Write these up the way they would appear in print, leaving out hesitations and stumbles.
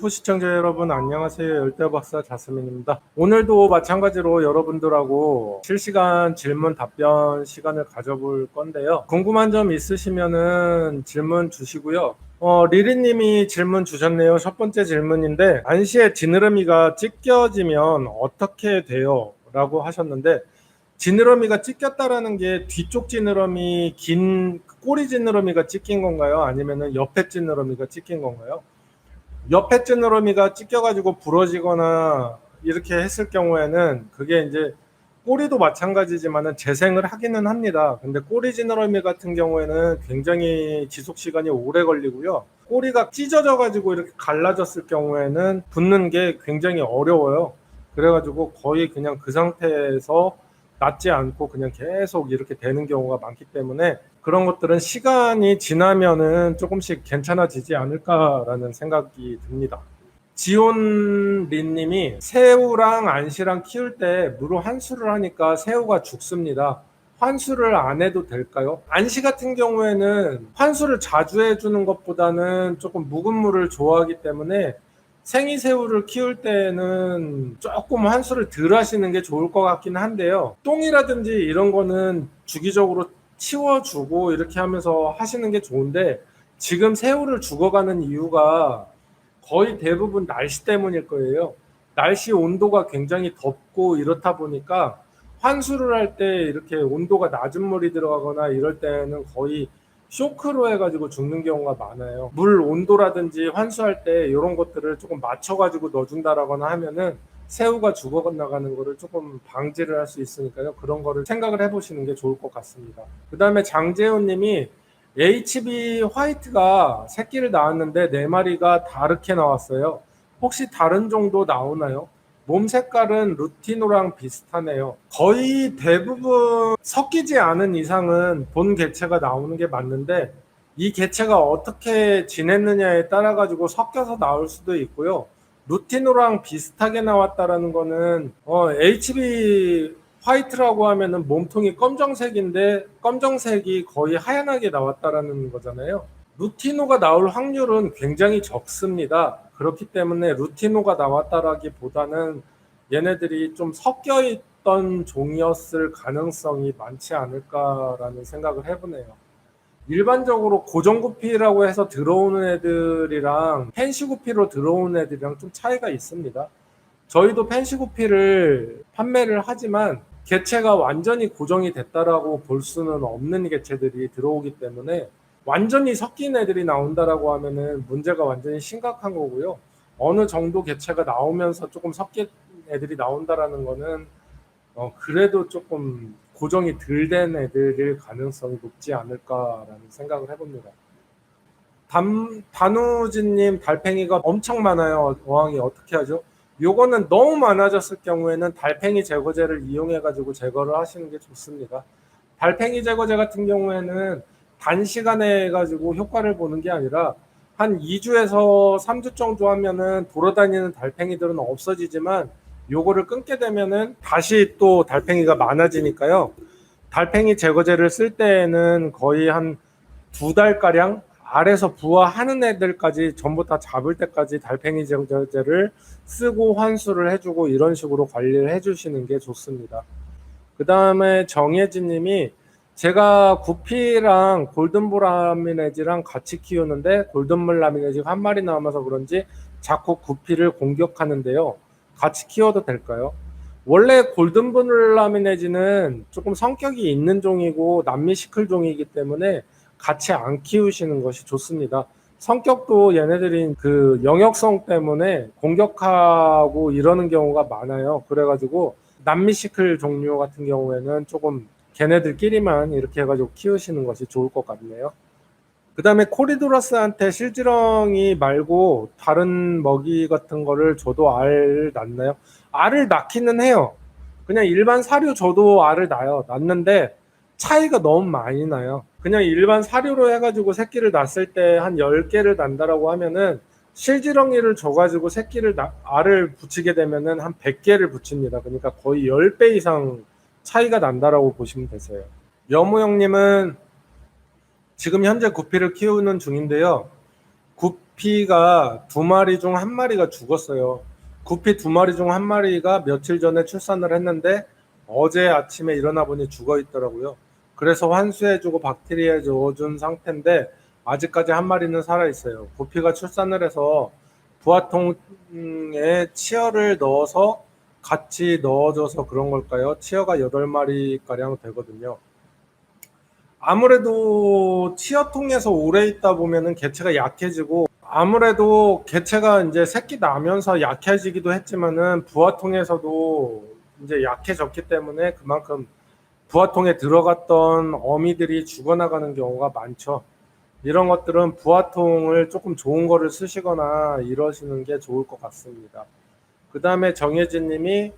골프 시청자 여러분 안녕하세요. 열대박사 자스민입니다. 오늘도 마찬가지로 여러분들하고 실시간 질문 답변 시간을 가져볼 건데요. 궁금한 점 있으시면은 질문 주시고요. 리리님이 질문 주셨네요. 첫 번째 질문인데 안시의 지느러미가 찢겨지면 어떻게 돼요? 라고 하셨는데 지느러미가 찢겼다라는 게 뒤쪽 지느러미 긴 꼬리 지느러미가 찢긴 건가요? 아니면은 옆에 지느러미가 찢긴 건가요? 옆에 지느러미가 찢겨가지고 부러지거나 이렇게 했을 경우에는 그게 이제 꼬리도 마찬가지지만은 재생을 하기는 합니다. 근데 꼬리 지느러미 같은 경우에는 굉장히 지속 시간이 오래 걸리고요. 꼬리가 찢어져가지고 이렇게 갈라졌을 경우에는 붙는 게 굉장히 어려워요. 그래가지고 거의 그냥 그 상태에서 낫지 않고 그냥 계속 이렇게 되는 경우가 많기 때문에 그런 것들은 시간이 지나면은 조금씩 괜찮아지지 않을까라는 생각이 듭니다. 지온린님이 새우랑 안시랑 키울 때 무로 환수를 하니까 새우가 죽습니다. 환수를 안 해도 될까요? 안시 같은 경우에는 환수를 자주 해주는 것보다는 조금 묵은 물을 좋아하기 때문에 생이새우를 키울 때는 조금 환수를 덜 하시는 게 좋을 것 같긴 한데요. 똥이라든지 이런 거는 주기적으로 치워주고 이렇게 하면서 하시는 게 좋은데 지금 새우를 죽어가는 이유가 거의 대부분 날씨 때문일 거예요. 날씨 온도가 굉장히 덥고 이렇다 보니까 환수를 할 때 이렇게 온도가 낮은 물이 들어가거나 이럴 때는 거의 쇼크로 해가지고 죽는 경우가 많아요. 물 온도라든지 환수할 때 이런 것들을 조금 맞춰가지고 넣어준다라거나 하면은 새우가 죽어 나가는 거를 조금 방지를 할 수 있으니까요. 그런 거를 생각을 해보시는 게 좋을 것 같습니다. 그 다음에 장재훈 님이 HB 화이트가 새끼를 낳았는데 4마리가 다르게 나왔어요. 혹시 다른 정도 나오나요? 몸 색깔은 루티노랑 비슷하네요. 거의 대부분 섞이지 않은 이상은 본 개체가 나오는 게 맞는데 이 개체가 어떻게 지냈느냐에 따라 가지고 섞여서 나올 수도 있고요. 루티노랑 비슷하게 나왔다라는 거는 HB 화이트라고 하면은 몸통이 검정색인데 검정색이 거의 하얀하게 나왔다라는 거잖아요. 루티노가 나올 확률은 굉장히 적습니다. 그렇기 때문에 루티노가 나왔다라기보다는 얘네들이 좀 섞여 있던 종이었을 가능성이 많지 않을까라는 생각을 해보네요. 일반적으로 고정구피라고 해서 들어오는 애들이랑 펜시구피로 들어오는 애들이랑 좀 차이가 있습니다. 저희도 펜시구피를 판매를 하지만 개체가 완전히 고정이 됐다라고 볼 수는 없는 개체들이 들어오기 때문에 완전히 섞인 애들이 나온다라고 하면은 문제가 완전히 심각한 거고요. 어느 정도 개체가 나오면서 조금 섞인 애들이 나온다라는 거는 그래도 조금 고정이 덜 된 애들일 가능성이 높지 않을까라는 생각을 해봅니다. 단우진님 달팽이가 엄청 많아요. 어항이 어떻게 하죠? 요거는 너무 많아졌을 경우에는 달팽이 제거제를 이용해 가지고 제거를 하시는 게 좋습니다. 달팽이 제거제 같은 경우에는 단시간에 해가지고 효과를 보는 게 아니라 한 2주에서 3주 정도 하면은 돌아다니는 달팽이들은 없어지지만 요거를 끊게 되면은 다시 또 달팽이가 많아지니까요. 달팽이 제거제를 쓸 때에는 거의 한 2달가량 알에서 부화하는 애들까지 전부 다 잡을 때까지 달팽이 제거제를 쓰고 환수를 해주고 이런 식으로 관리를 해주시는 게 좋습니다. 그 다음에 정혜진 님이 제가 구피랑 골든볼 라미네지랑 같이 키우는데 골든볼 라미네지가 한 마리 남아서 그런지 자꾸 구피를 공격하는데요. 같이 키워도 될까요? 원래 골든볼 라미네지는 조금 성격이 있는 종이고 남미 시클 종이기 때문에 같이 안 키우시는 것이 좋습니다. 성격도 얘네들이 그 영역성 때문에 공격하고 이러는 경우가 많아요. 그래가지고 남미 시클 종류 같은 경우에는 조금 걔네들끼리만 이렇게 해가지고 키우시는 것이 좋을 것 같네요. 그 다음에 코리도라스한테 실지렁이 말고 다른 먹이 같은 거를 줘도 알 낳나요? 알을 낳기는 해요. 그냥 일반 사료 줘도 알을 낳는데 차이가 너무 많이 나요. 그냥 일반 사료로 해가지고 새끼를 낳았을 때 한 10개를 낳는다라고 하면은 실지렁이를 줘가지고 알을 붙이게 되면은 한 100개를 붙입니다. 그러니까 거의 10배 이상 차이가 난다라고 보시면 되세요. 여무형님은 지금 현재 구피를 키우는 중인데요. 구피가 2마리 중 1마리가 죽었어요. 구피 2마리 중 1마리가 며칠 전에 출산을 했는데 어제 아침에 일어나 보니 죽어 있더라고요. 그래서 환수해주고 박테리아에 넣어준 상태인데 아직까지 1마리는 살아있어요. 구피가 출산을 해서 부화통에 치어를 넣어서 같이 넣어줘서 그런 걸까요? 치어가 8마리가량 되거든요. 아무래도 치어통에서 오래 있다 보면은 개체가 약해지고, 아무래도 개체가 이제 새끼 나면서 약해지기도 했지만은 부화통에서도 이제 약해졌기 때문에 그만큼 부화통에 들어갔던 어미들이 죽어나가는 경우가 많죠. 이런 것들은 부화통을 조금 좋은 거를 쓰시거나 이러시는 게 좋을 것 같습니다. 그 다음에 정혜진 님이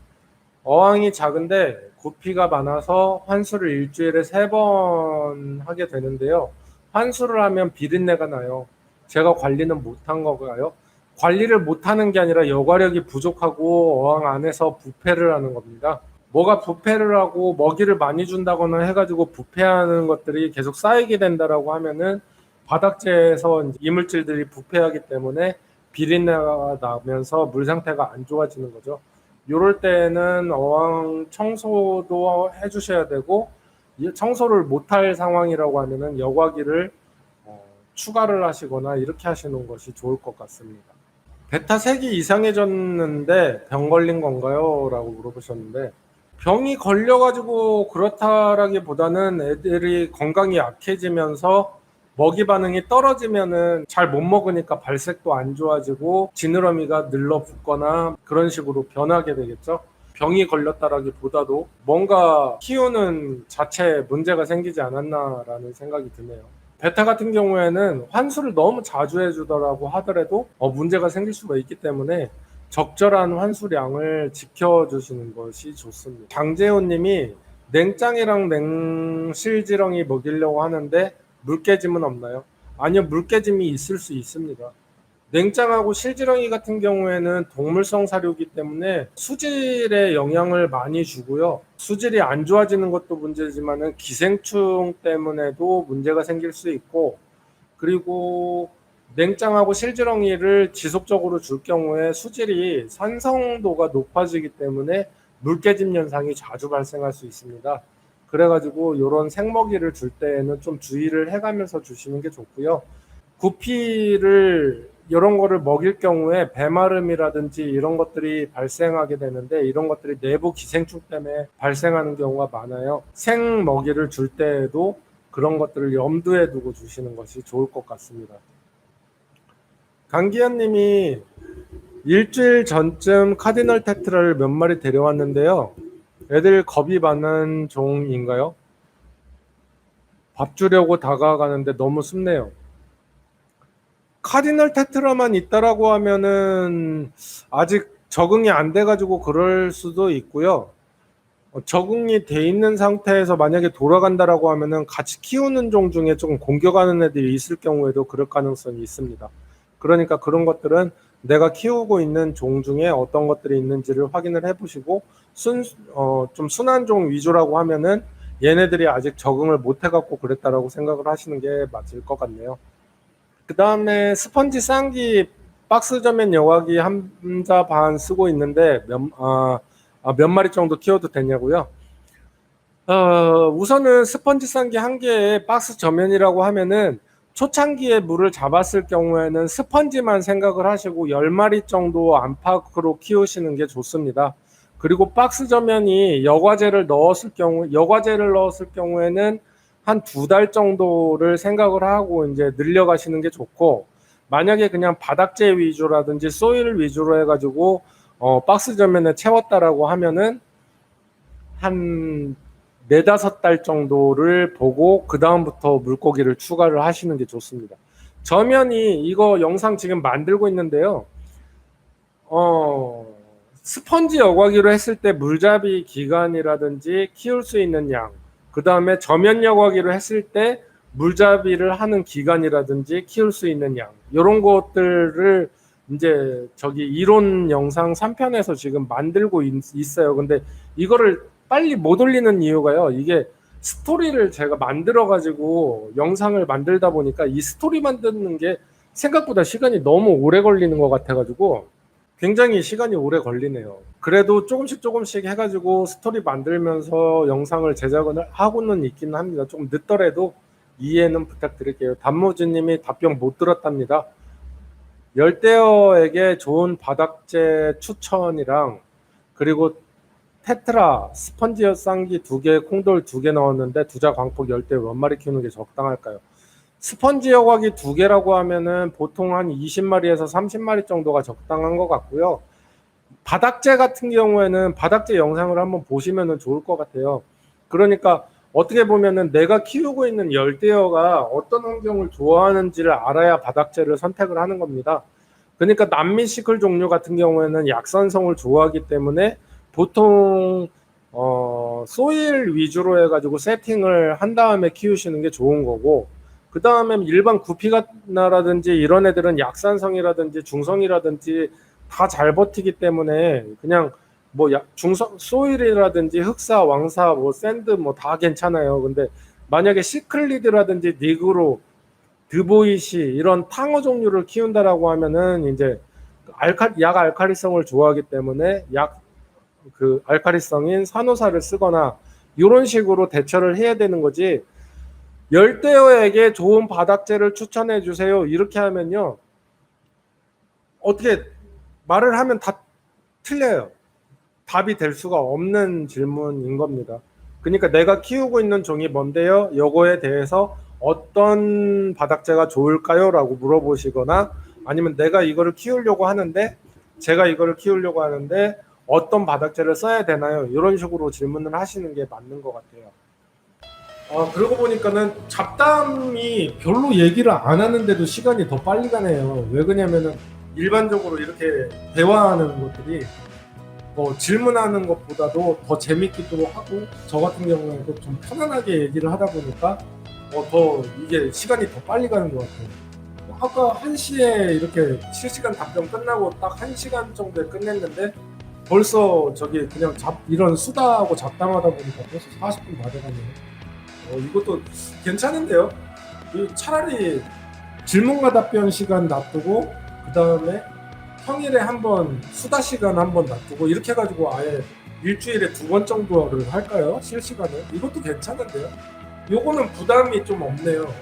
어항이 작은데 구피가 많아서 환수를 일주일에 3번 하게 되는데요. 환수를 하면 비린내가 나요. 제가 관리는 못한 건가요? 관리를 못하는 게 아니라 여과력이 부족하고 어항 안에서 부패를 하는 겁니다. 뭐가 부패를 하고 먹이를 많이 준다거나 해가지고 부패하는 것들이 계속 쌓이게 된다라고 하면은 바닥재에서 이물질들이 부패하기 때문에 비린내가 나면서 물 상태가 안 좋아지는 거죠. 이럴 때는 어항 청소도 해주셔야 되고, 청소를 못할 상황이라고 하면은 여과기를 추가를 하시거나 이렇게 하시는 것이 좋을 것 같습니다. 베타 색이 이상해졌는데 병 걸린 건가요? 라고 물어보셨는데, 병이 걸려가지고 그렇다라기보다는 애들이 건강이 약해지면서 먹이 반응이 떨어지면은 잘 못 먹으니까 발색도 안 좋아지고 지느러미가 늘러붙거나 그런 식으로 변하게 되겠죠. 병이 걸렸다라기보다도 뭔가 키우는 자체에 문제가 생기지 않았나라는 생각이 드네요. 베타 같은 경우에는 환수를 너무 자주 해주더라고 하더라도 문제가 생길 수가 있기 때문에 적절한 환수량을 지켜주시는 것이 좋습니다. 장재훈 님이 냉장이랑 냉실지렁이 먹이려고 하는데 물깨짐은 없나요? 아니요, 물깨짐이 있을 수 있습니다. 냉장하고 실지렁이 같은 경우에는 동물성 사료이기 때문에 수질에 영향을 많이 주고요. 수질이 안 좋아지는 것도 문제지만은 기생충 때문에도 문제가 생길 수 있고, 그리고 냉장하고 실지렁이를 지속적으로 줄 경우에 수질이 산성도가 높아지기 때문에 물깨짐 현상이 자주 발생할 수 있습니다. 그래가지고 이런 생먹이를 줄 때에는 좀 주의를 해가면서 주시는 게 좋고요. 구피를 이런 거를 먹일 경우에 배마름이라든지 이런 것들이 발생하게 되는데, 이런 것들이 내부 기생충 때문에 발생하는 경우가 많아요. 생먹이를 줄 때에도 그런 것들을 염두에 두고 주시는 것이 좋을 것 같습니다. 강기현 님이 일주일 전쯤 카디널 테트라를 몇 마리 데려왔는데요. 애들 겁이 많은 종인가요? 밥 주려고 다가가는데 너무 숨네요. 카디널 테트라만 있다라고 하면은 아직 적응이 안 돼가지고 그럴 수도 있고요. 적응이 돼 있는 상태에서 만약에 돌아간다라고 하면은 같이 키우는 종 중에 조금 공격하는 애들이 있을 경우에도 그럴 가능성이 있습니다. 그러니까 그런 것들은 내가 키우고 있는 종 중에 어떤 것들이 있는지를 확인을 해보시고, 좀 순한 종 위주라고 하면은 얘네들이 아직 적응을 못 해갖고 그랬다라고 생각을 하시는 게 맞을 것 같네요. 그 다음에 스펀지 쌍기 박스저면 여과기 함자 반 쓰고 있는데 몇 마리 정도 키워도 되냐고요? 우선은 스펀지 쌍기 한 개에 박스 저면이라고 하면은 초창기에 물을 잡았을 경우에는 스펀지만 생각을 하시고 10마리 정도 안팎으로 키우시는 게 좋습니다. 그리고 박스 저면이 여과제를 넣었을 경우에는 한 2달 정도를 생각을 하고 이제 늘려가시는 게 좋고, 만약에 그냥 바닥재 위주라든지 소일 위주로 해가지고 박스 저면에 채웠다라고 하면은 한 4-5달 정도를 보고 그 다음부터 물고기를 추가를 하시는 게 좋습니다. 저면이 이거 영상 지금 만들고 있는데요. 스펀지 여과기로 했을 때 물잡이 기간이라든지 키울 수 있는 양, 그 다음에 저면 여과기로 했을 때 물잡이를 하는 기간이라든지 키울 수 있는 양, 이런 것들을 이제 이론 영상 3편에서 지금 만들고 있어요. 근데 이거를 빨리 못 올리는 이유가요, 이게 스토리를 제가 만들어 가지고 영상을 만들다 보니까 이 스토리 만드는 게 생각보다 시간이 너무 오래 걸리는 것 같아가지고 굉장히 시간이 오래 걸리네요. 그래도 조금씩 해가지고 스토리 만들면서 영상을 제작을 하고는 있기는 합니다. 조금 늦더라도 이해는 부탁드릴게요. 단무지님이 답변 못 들었답니다. 열대어에게 좋은 바닥재 추천이랑 그리고 테트라 스펀지어 쌍기 2개, 콩돌 2개 넣었는데 두자 광폭 열대어 몇 마리 키우는 게 적당할까요? 스펀지 여과기 2개라고 하면은 보통 한 20마리에서 30마리 정도가 적당한 것 같고요. 바닥재 같은 경우에는 바닥재 영상을 한번 보시면 좋을 것 같아요. 그러니까 어떻게 보면은 내가 키우고 있는 열대어가 어떤 환경을 좋아하는지를 알아야 바닥재를 선택을 하는 겁니다. 그러니까 남미 시클 종류 같은 경우에는 약산성을 좋아하기 때문에 보통 소일 위주로 해가지고 세팅을 한 다음에 키우시는 게 좋은 거고, 그 다음에 일반 구피가나라든지 이런 애들은 약산성이라든지 중성이라든지 다 잘 버티기 때문에 그냥 뭐 중성 소일이라든지 흑사, 왕사, 뭐 샌드 뭐 다 괜찮아요. 근데 만약에 시클리드라든지 니그로, 드보이시 이런 탕어 종류를 키운다라고 하면은 이제 약 알카리성을 좋아하기 때문에 그 알카리성인 산호사를 쓰거나 이런 식으로 대처를 해야 되는 거지. 열대어에게 좋은 바닥재를 추천해 주세요 이렇게 하면요, 어떻게 말을 하면 다 틀려요. 답이 될 수가 없는 질문인 겁니다. 그러니까 내가 키우고 있는 종이 뭔데요? 요거에 대해서 어떤 바닥재가 좋을까요? 라고 물어보시거나, 아니면 내가 이거를 키우려고 하는데 제가 이거를 키우려고 하는데 어떤 바닥재를 써야 되나요? 이런 식으로 질문을 하시는 게 맞는 것 같아요. 그러고 보니까는 잡담이 별로 얘기를 안 하는데도 시간이 더 빨리 가네요. 왜 그러냐면은 일반적으로 이렇게 대화하는 것들이 질문하는 것보다도 더 재밌기도 하고, 저 같은 경우에도 좀 편안하게 얘기를 하다 보니까 더 이게 시간이 더 빨리 가는 것 같아요. 아까 1시에 이렇게 실시간 답변 끝나고 딱 1시간 정도에 끝냈는데 벌써 저기 그냥 이런 수다하고 잡담하다 보니까 벌써 40분 다 돼가네요. 이것도 괜찮은데요? 차라리 질문과 답변 시간 놔두고 그 다음에 평일에 한번 수다 시간 한번 놔두고 이렇게 해가지고 아예 일주일에 2번 정도를 할까요? 실시간을? 이것도 괜찮은데요? 요거는 부담이 좀 없네요.